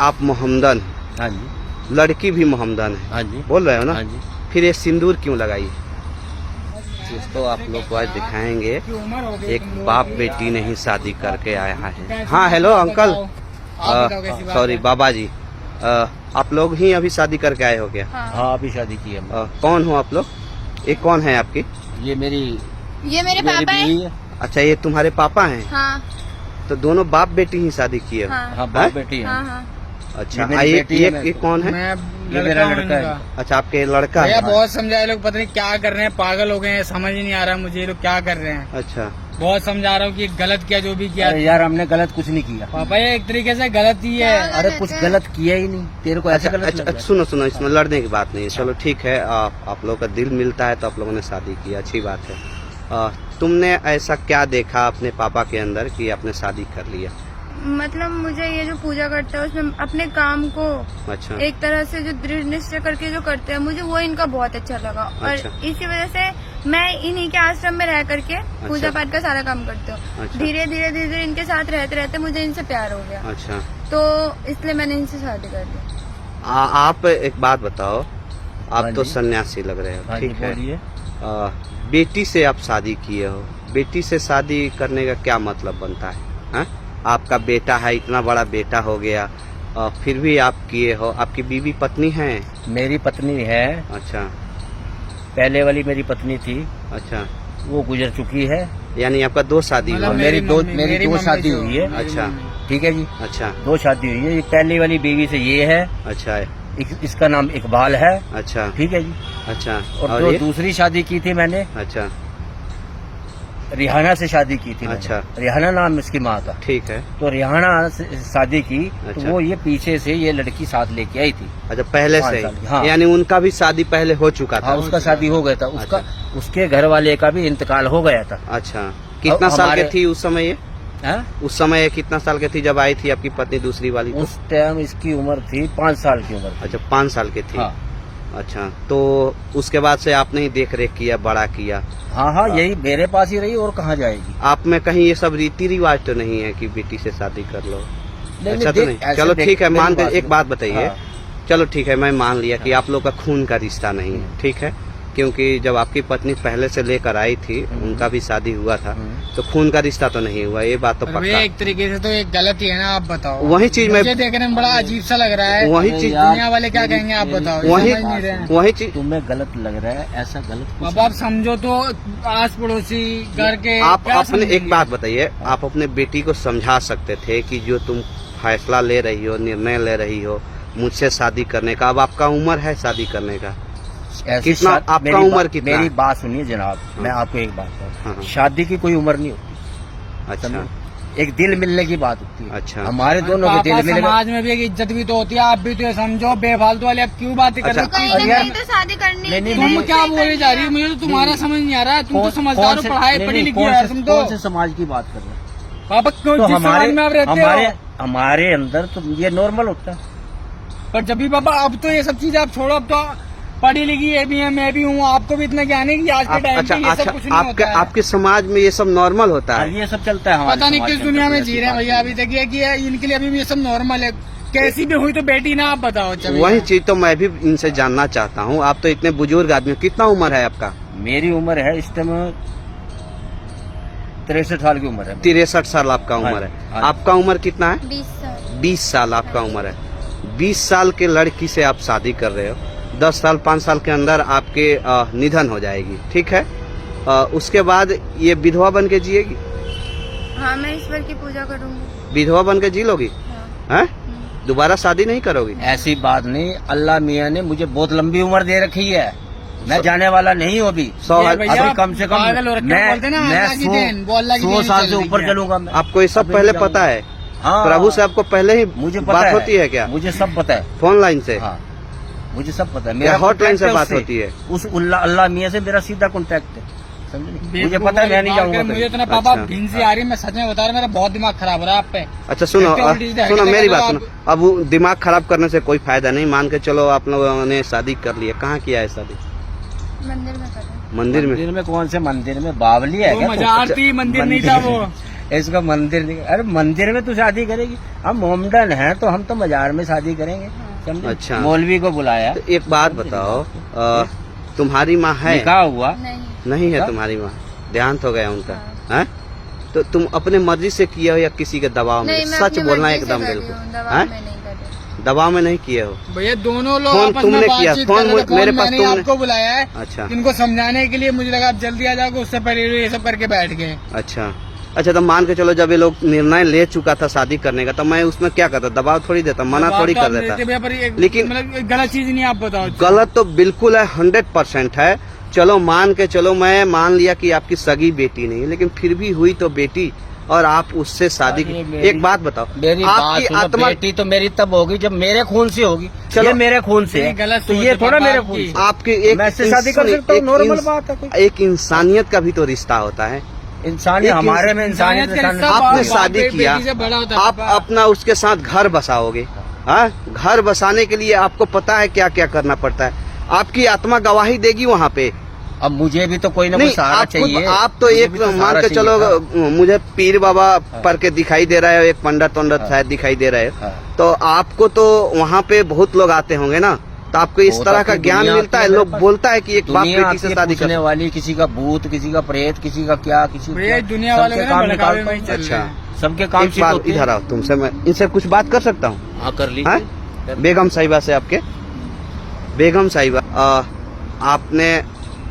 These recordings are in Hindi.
आप मोहम्मदन, हाँ जी, लड़की भी मोहम्मदन है, हाँ जी, बोल रहे हो ना? हाँ जी। फिर ये सिंदूर क्यों लगाई? दोस्तों आप लोग को आज दिखाएंगे, एक बाप बेटी ने ही शादी करके आया है। हाँ हेलो अंकल, सॉरी बाबा जी, आप लोग ही अभी शादी करके आए हो क्या? हाँ अभी शादी की है। कौन हो आप लोग? ये कौन है आपकी? ये मेरे पापा बीवी है। अच्छा ये तुम्हारे पापा हैं? हाँ तो दोनों बाप बेटी ही शादी किए हो? हाँ, हाँ बाप बेटी है। हाँ, हाँ। अच्छा ये मेरी बेटी है, ये कौन है? ये मेरा लड़का है। अच्छा आपके लड़का भैया है? बहुत समझाए लोग, पता नहीं क्या कर रहे हैं, पागल हो गए हैं, समझ ही नहीं आ रहा मुझे ये लोग क्या कर रहे हैं। अच्छा बहुत समझा रहा हूँ कि गलत किया जो भी किया। अरे यार हमने गलत कुछ नहीं किया। पापा ये एक तरीके से गलत ही है। अरे कुछ गलत किया ही नहीं, तेरे को ऐसा गलत लग रहा है? सुनो इसमें लड़ने की बात नहीं है, चलो ठीक है, आप लोगों का दिल मिलता है तो आप लोगों ने शादी की, अच्छी बात है। तुमने ऐसा क्या देखा अपने पापा के अंदर कि आपने शादी कर लिया? मतलब मुझे ये जो पूजा करते हैं उसमें अपने काम को अच्छा एक तरह से जो दृढ़ निश्चय करके जो करते हैं, मुझे वो इनका बहुत अच्छा लगा। अच्छा। और इसी वजह से मैं इन्हीं के आश्रम में रह करके पूजा पाठ का सारा काम करती हूँ। अच्छा। धीरे धीरे इनके साथ रहते रहते मुझे इनसे प्यार हो गया, अच्छा, तो इसलिए मैंने इनसे शादी कर दी। आप एक बात बताओ, आप हाँ तो जी। सन्यासी लग रहे हो, हाँ जी, ठीक है? बोलिए। बेटी से आप शादी किए हो, बेटी से शादी करने का क्या मतलब बनता है? हाँ? आपका बेटा है, इतना बड़ा बेटा हो गया, फिर भी आप किए हो। आपकी बीवी पत्नी है? मेरी पत्नी है, अच्छा पहले वाली मेरी पत्नी थी, अच्छा, वो गुजर चुकी है। यानी आपका दो शादी हुआ? मतलब मेरी दो मम्मी शादी जो- हुई है। अच्छा ठीक है जी, अच्छा 2 शादी हुई है। ये पहली वाली बीवी से ये है, अच्छा इसका नाम इकबाल है। अच्छा ठीक है जी। अच्छा, और जो ये? दूसरी शादी की थी मैंने, अच्छा रिहाना से शादी की थी मैंने। अच्छा। रिहाना नाम इसकी माँ का। ठीक है। तो रिहाना से शादी की, तो अच्छा। वो ये पीछे से ये लड़की साथ लेके आई थी। अच्छा पहले 5 से साल की, ही? हाँ। यानी उनका भी शादी पहले हो चुका था? हाँ उसका शादी हो गया था, उसका उसके घर वाले का भी इंतकाल हो गया था। अच्छा, कितना साल के थी उस समय ये? हाँ? उस समय ये कितना साल की थी जब आई थी आपकी पत्नी दूसरी वाली? तो? उस टाइम इसकी उम्र थी 5 साल की उम्र थी। अच्छा 5 साल की थी। हाँ अच्छा, तो उसके बाद से आपने ही देख रेख किया, बड़ा किया? हाँ हाँ, यही मेरे पास ही रही, और कहाँ जाएगी? आप में कहीं ये सब रीति रिवाज तो नहीं है कि बेटी से शादी कर लो? नहीं, अच्छा तो नहीं, ऐसे चलो ठीक है, मेरी मान कर एक सुनो। बात बताइए। हाँ। चलो ठीक है, मैं मान लिया कि आप लोग का खून का रिश्ता नहीं है, ठीक है, क्योंकि जब आपकी पत्नी पहले से लेकर आई थी, उनका भी शादी हुआ था, तो खून का रिश्ता तो नहीं हुआ, ये बात तो और पक्का। भैया एक तरीके से तो ये गलत ही है ना, आप बताओ। वही चीज मैं- मुझे देखने में बड़ा अजीब सा लग रहा है। वही चीज- दुनिया वाले क्या कहेंगे आप बताओ, ये वही समझ नहीं रहे हैं। वही चीज तुम्हें गलत लग रहा है, ऐसा गलत कुछ अब आप समझो तो आस पड़ोसी घर के आप क्या अपने एक समझेंगे? बात बताइए, आप अपने बेटी को समझा सकते थे कि जो तुम फैसला ले रही हो, निर्णय ले रही हो मुझसे शादी करने का, अब आपका उम्र है शादी करने का? ऐसी कितना आपका मेरी उम्र कितना मेरी है? बात सुनिए जनाब, मैं हाँ। आपको एक बात हाँ, कहूँ, हाँ। शादी की कोई उम्र नहीं होती। अच्छा समझे? एक दिल मिलने की बात होती है। अच्छा। हमारे दोनों के पापा, दिल मिलेगा। समाज में भी एक इज्जत भी तो होती है, आप भी तो ये समझो। बेफालतू वाले आप क्यों बातें कर अच्छा। रहे कहीं हो? ना यार- कहीं तो शादी करनी नहीं, थी। नहीं, तुम क्या बोले जा रही हो? मुझे तो तुम्हारा समझ नहीं आ रहा है। तुम तो समझदार हो, पढ़ाई पढ़ी लिखी हो यार तुम तो। कौन से समाज की बात कर रहे हैं? पापा क्यों तो जिस समाज में आप रहते हो? हमारे अंदर तो ये नॉर्मल होता है। पर जब भी पापा, अब तो ये सब चीजें आप छोड़ो, अब तो पढ़ी लिखी ये भी है, मैं भी हूँ, आपको भी इतना ज्ञान है कि आज के टाइम अच्छा पे ये सब कुछ नहीं होता है। आपके समाज में ये सब नॉर्मल होता हाँ, है? ये सब चलता है हमारे पता नहीं समाज किस के दुनिया अंदर, में ऐसी जी रहे हैं बात भैया अभी तक, ये कि इनके लिए अभी भी ये सब नॉर्मल है। कैसी भी हुई तो बेटी ना, आप बताओ। चलो वही चीज तो मैं भी इनसे जानना चाहता हूँ। आप तो इतने बुजुर्ग आदमी हो, कितना उम्र है आपका? मेरी उम्र है इस टाइम 63 साल की उम्र है। 63 साल आपका उम्र है। हाँ। आपका उम्र कितना है? 20 साल। 20 साल आपका उम्र है। 20 साल के लड़की से आप शादी कर रहे हो, 10 साल 5 साल के अंदर आपके निधन हो जाएगी, ठीक है? उसके बाद ये विधवा बन के जिएगी? हाँ, मैं ईश्वर की पूजा करूंगी। विधवा बन के जी लोगी? हाँ। हैं? दोबारा शादी नहीं करोगी? ऐसी बात नहीं, अल्लाह मियाँ ने मुझे बहुत लंबी उम्र दे रखी है। मैं जाने वाला नहीं हूँ अभी। ये भैया अभी कम से कम पागल हो रखे हैं, बोलते ना अल्लाह की देन, वो अल्लाह की 100 देन साल चल से रही ऊपर है। चलूंगा मैं। आपको ये सब अभी पहले नहीं पता जाऊंगा। है? हाँ, प्रभु से आपको पहले ही मुझे पता बात होती है क्या? मुझे सब पता है। फोन लाइन से? हाँ, मुझे सब पता है। क्या हॉटलाइन से contact बात उससे। होती है? उस अल्लाह मियाँ से मेरा सीधा कांटेक्ट है, समझे? मुझे बेवकूफ पता है मैं नहीं बात जाऊंगा कर, मुझे कहीं। इतना पापा अच्छा। भिंसी आ रही है, मैं सच में बता रहा हूँ, मेरा बहुत दिमाग खराब हो रहा है आप पे। अच्छा सुनो इतने उल्टी सीधी सुनो हरकतें मेरी कर रहे बात हो सुनो। अब वो दिमाग खराब करने से कोई फायदा नहीं। मान के चलो आप लोगों ने शादी कर लिया, कहाँ किया है शादी? मंदिर में करें। मंदिर में? मंदिर में? कौन से मंदिर में? बावली है वो क्या? मजार थी, मंदिर नहीं था वो। इसका मंदिर नहीं। अरे मंदिर में तू शादी करेगी? हम मोमडन हैं तो हम तो बाजार में शादी करेंगे, समझे? अच्छा। मौलवी को बुलाया। तो एक बात बताओ, तुम्हारी माँ है? निकाह हुआ नहीं है हाँ? तुम्हारी माँ? देहांत हो गया उनका, हाँ। है? तो तुम अपने मर्जी से किए हो या किसी के दबाव में? नहीं, मैं सच अपनी बोलना मर्जी से एकदम कर रही बिल्कुल, हूँ, दबाव हैं? में नहीं कर रही। दबाव में नहीं किए हो? भैया दोनों लोग फोन आपस तुमने में किया, बातचीत फोन कर रहे थे, मेरे फोन पास मैंने तुमने- आपको बुलाया है। अच्छा इनको समझाने के लिए मुझे लगा आप जल्दी आ जाओगे, उससे पहले ये सब करके बैठ गए। अच्छा अच्छा, तो मान के चलो जब ये लोग निर्णय ले चुका था शादी करने का, तो मैं उसमें क्या करता? दबाव थोड़ी देता, मना थोड़ी बात तो कर आप देता। देते भैया, पर ये लेकिन- मतलब गलत चीज नहीं, आप बताओ। गलत तो बिल्कुल है, 100% है। चलो मान के चलो, मैं मान लिया कि आपकी सगी बेटी नहीं है, लेकिन फिर भी हुई तो बेटी, और आप उससे शादी अरे की। मेरी- एक बात बताओ, मेरी बात आपकी सुनो, आत्मा, बेटी तो मेरी तब होगी जब मेरे खून से होगी। चलो। ये मेरे खून से ये है, गलत तो सोच ये है थोड़ा पापा मेरे आपकी। खून से। आपकी एक मैं इससे शादी कर सकता हूँ, नॉर्मल बात है कोई। एक इंसानियत का भी तो रिश्ता होता है। इंसान एक हमारे में इंसानियत इंसानियत का इंसान- रिश्ता आपने बाप शादी बेटी किया, से बड़ा होता है आप पापा। अपना उसके साथ घर बसाओगे, हाँ? घर बसाने के लिए आपको पता है क्या क्या करना पड़ता है। आपकी आत्मा गवाही देगी वहाँ पे। अब मुझे भी तो कोई ना कोई नहीं, सहारा आप चाहिए। आप तो मुझे एक भी तो मान सहारा के चाहिए चलो, था। मुझे पीर बाबा पर के दिखाई दे रहा है, एक पंडित हाँ। शायद दिखाई दे रहा है, हाँ। तो आपको तो वहाँ पे बहुत लोग आते होंगे ना, तो आपको इस वो तरह तो का फिर ज्ञान दुनिया मिलता है। आती है लोग मेरे पास। बोलता है कि एक बाप दुनिया बेटी आती से है शादी पूछने कर। वाली, किसी का भूत, किसी का प्रेत, किसी का क्या, किसी का भैया क्या। दुनिया वाले सबके ना काम भड़कावे निकालता में ही हूँ। चल रहे अच्छा, हैं। सबके काम एक ठीक बात होते हैं। इधर आओ, तुमसे मैं इनसे कुछ बात कर सकता हूँ? हाँ कर हैं? लीजिए। बेगम साहिबा से आपके, बेगम साहिबा, आपने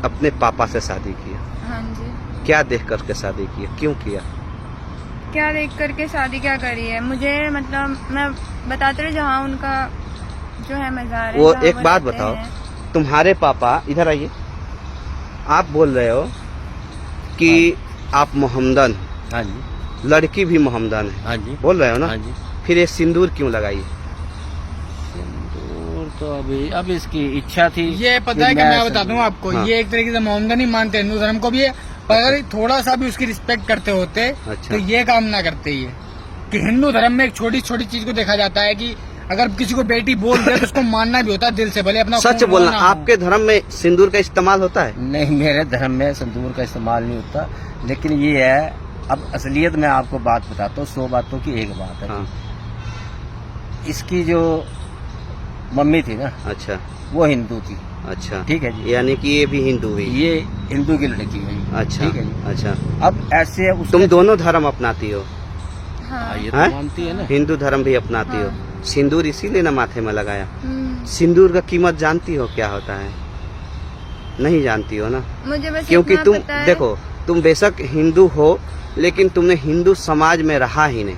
अपने पापा से शादी की, हाँ जी। क्या देख करके शादी की, क्यों किया? क्या देख करके शादी क्या करी है? मुझे मतलब मैं बताते रहे जहाँ उनका जो है मजार है, वो जहाँ एक बात रहते बताओ, हैं। तुम्हारे पापा, इधर आइए, आप बोल रहे हो कि आप मोहम्मदन, हाँ जी, लड़की भी मोहम्मदन है, हाँ जी, बोल रहे हो ना? हाँ जी। फिर ये सिंदूर क्यों लगाई? सिंदूर तो अभी अब इसकी इच्छा थी। ये पता है कि मैं बता दूं आपको, हाँ। ये एक तरीके से मोहम्मदन ही मानते हैं, हिंदू धर्म को भी है, पर अगर थोड़ा सा भी उसकी रिस्पेक्ट करते होते अच्छा। तो ये काम ना करते। ये कि हिंदू धर्म में एक छोटी छोटी चीज को देखा जाता है कि अगर किसी को बेटी बोल दे तो उसको मानना भी होता है दिल से, भले अपना सच खून बोलना, ना हो। आपके धर्म में सिंदूर का इस्तेमाल होता है? नहीं, मेरे धर्म में सिंदूर का इस्तेमाल नहीं होता, लेकिन ये है, अब असलियत में आपको बात बताता हूँ, 100 बातों की एक बात है। हाँ। इसकी जो मम्मी थी ना, अच्छा वो हिंदू थी, अच्छा, ठीक है जी। यानी कि ये भी हिंदू हुई? ये हिंदू की लड़की हुई, अच्छा ठीक है जी। अच्छा, अब ऐसे तुम दोनों धर्म अपनाती हो? हाँ। ये हैं? तो मानती है ना। हिंदू धर्म भी अपनाती हो? हाँ। सिंदूर इसीलिए ना माथे में लगाया? हम्म, सिंदूर का कीमत जानती हो क्या होता है? नहीं जानती हो ना, मुझे बस क्योंकि इतना तुम पता है। देखो, तुम बेशक हिंदू हो, लेकिन तुमने हिंदू समाज में रहा ही नहीं।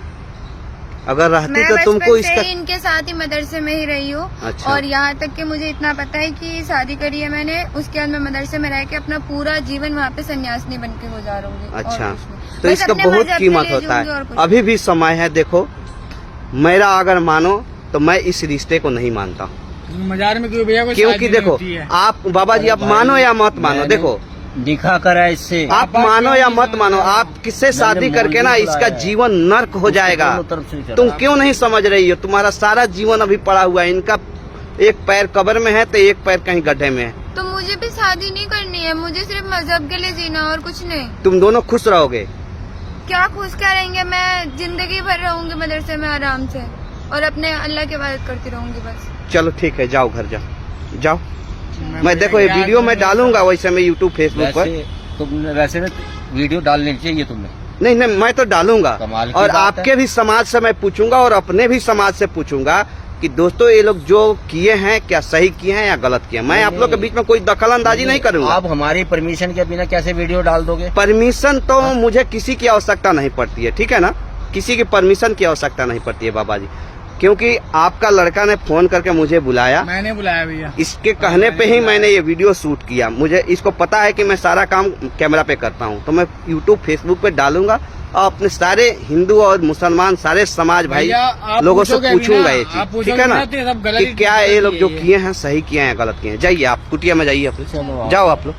अगर रहती मैं तो तुमको बचपन से इसका, ही इनके साथ ही मदरसे में ही रही हूँ। अच्छा। और यहाँ तक कि मुझे इतना पता है कि शादी करी है मैंने, उसके बाद मैं मदरसे में रह के अपना पूरा जीवन वहाँ पे सन्यासिनी बन के गुजारूंगी। और अच्छा, कुछ नहीं। तो बस इसका अपने बहुत मजहब के कीमत लिए होता जीऊंगी और है। कुछ अभी भी समय है, देखो, मेरा अगर मानो तो मैं इस रिश्ते को नहीं मानता हूँ। मजार में क्यों भैया कोई क्योंकि शादी नहीं देखो, होती है। आप बाबा जी, आप मानो या मत मानो, मैंने देखो, निकाह करा इससे। आप मानो या मत मानो, आप किससे शादी करके ना इसका जीवन नर्क हो जाएगा। दोनों तरफ से चला। तुम क्यों नहीं समझ रही हो? तुम्हारा सारा जीवन अभी पड़ा हुआ है, इनका एक पैर कब्र में है तो एक पैर कहीं गड्ढे में है। तो मुझे भी शादी नहीं करनी है, मुझे सिर्फ मजहब के लिए जीना और कुछ नहीं। तुम दोनों खुश रहोगे? क्या खुश क्या रहेंगे, मैं जिंदगी भर रहूंगी मदरसे में आराम से और अपने अल्लाह की इबादत करती रहूंगी बस। चलो ठीक है, जाओ घर जाओ। मैं देखो, ये वीडियो मैं डालूंगा वैसे मैं यूट्यूब फेसबुक पर। वैसे ना वीडियो डालनी चाहिए तुम्हें। नहीं नहीं, मैं तो डालूंगा, कमाल की और बात है। आपके भी समाज से मैं पूछूंगा और अपने भी समाज से पूछूंगा कि दोस्तों ये लोग जो किए हैं क्या सही किए हैं या गलत किए हैं। मैं आप लोग के बीच में कोई दखल अंदाजी नहीं करूंगा। आप हमारी परमिशन के बिना कैसे वीडियो डाल दोगे? परमिशन तो मुझे किसी की आवश्यकता नहीं पड़ती है, ठीक है ना? किसी की परमिशन की आवश्यकता नहीं पड़ती है बाबा जी, क्योंकि आपका लड़का ने फोन करके मुझे बुलाया, मैंने बुलाया भैया, इसके कहने पे ही मैंने ये वीडियो शूट किया। मुझे इसको पता है कि मैं सारा काम कैमरा पे करता हूँ, तो मैं यूट्यूब फेसबुक पे डालूंगा और अपने सारे हिंदू और मुसलमान सारे समाज भाई भैया, आप लोगों से पूछोगे भी पूछूंगा ना, ये आप चीज, ठीक पूछोगे है ना, ना तो ये सब गलत कि ही क्या ये लोग जो ये। किए हैं सही किए हैं या गलत किए हैं। जाइए आप कुटिया में, जाइए अपने, चलो आप। जाओ आप लोग।